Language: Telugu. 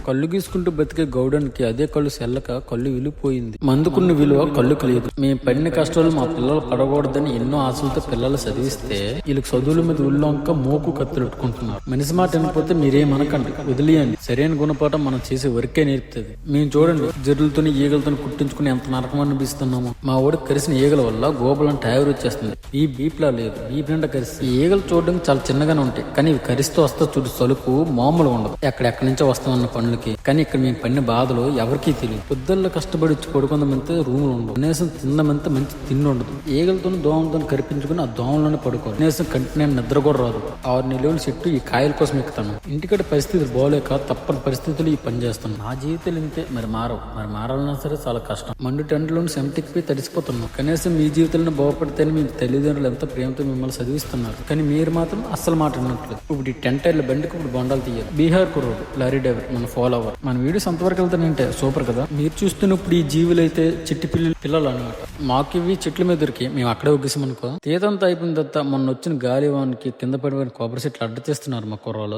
కళ్ళు గీసుకుంటూ బతికే గౌడానికి అదే కళ్ళు సెల్లక కళ్ళు విలిపోయింది. మందుకున్న విలువ కళ్ళు కలియదు. మేము పడిన కష్టాలు మా పిల్లలు పడకూడదని ఎన్నో ఆశలతో పిల్లలు చదివిస్తే వీళ్ళకి చదువుల మీద ఉల్లంక మోకు కత్తులెట్టుకుంటున్నారు. మనిషి మాట వినకపోతే మీరేమనకండి, వదిలేయండి. సరైన గుణపాఠం మనం చేసే వర్కే నేర్పుతుంది. మేము చూడండి జర్రులతోని ఈగలతో కుట్టించుకుని ఎంత నరకం అనిపిస్తున్నాము. మా ఓడికి కరిసిన ఈగల వల్ల గోబలం టైర్ వచ్చేస్తుంది. ఈ బీప్లా లేదు, బీప్ నిండా కరిసి ఈగలు చూడడానికి చాలా చిన్నగానే ఉంటాయి, కానీ ఇవి కరిస్తూ వస్తా చూడు సలుపు మామూలు ఉండదు. ఎక్కడెక్కడి నుంచో వస్తామన్న పనులకి. కానీ ఇక్కడ మేము పడిన బాధలు ఎవరికీ తెలియదు. పొద్దుల్లో కష్టపడి వచ్చి పడుకుందామంటే రూములు ఉండవు. కనీసం తిందామంటే మంచి తిండి ఉండదు. ఈగలతో దోమలతో కరిపించుకుని ఆ దోమలోనే పడుకోవాలి. కనీసం కంటి నిద్ర కూడా రాదు. 6 నెలల చెట్టు ఈ కాయల కోసం ఎక్కుతాను. ఇంటికడ పరిస్థితి బాగోలేక తప్పని పరిస్థితులు ఈ పని చేస్తాను. నా జీవితాలు ఇంతే, మరి మారాలన్నా సరే చాలా కష్టం. మండు టెంట్లోని సెంటిక్పై తడిసిపోతున్నాం. కనీసం మీ జీవితాలను బాగుపడితేనే మీ తల్లిదండ్రులు ఎంత ప్రేమతో మిమ్మల్ని చదివిస్తున్నారు. కానీ మీరు మాత్రం అస్సలు మాట వినట్లేదు. ఇప్పుడు ఈ టెంటైర్ల బండికి ఇప్పుడు బొండాలు తీయాలి. బీహార్ కుర్రోడు లారీ డ్రైవర్ మన ఫాలోవర్. మన వీడియోస్ అంతవరకు వెళ్తానంటే సూపర్ కదా. మీరు చూస్తున్నప్పుడు ఈ జీవులు అయితే చిట్టి పిల్లలు అనమాట. మాకు ఇవి చెట్ల మీద దొరికి మేము అక్కడే ఒగ్గేసాం అనుకో. తీతంతా అయిపోయిన తర్వాత మొన్న వచ్చిన గాలివానికి కింద పడిపోయిన కొబ్బరి చెట్లు అడ్డ చేస్తున్నారు మా కుర్రాలు.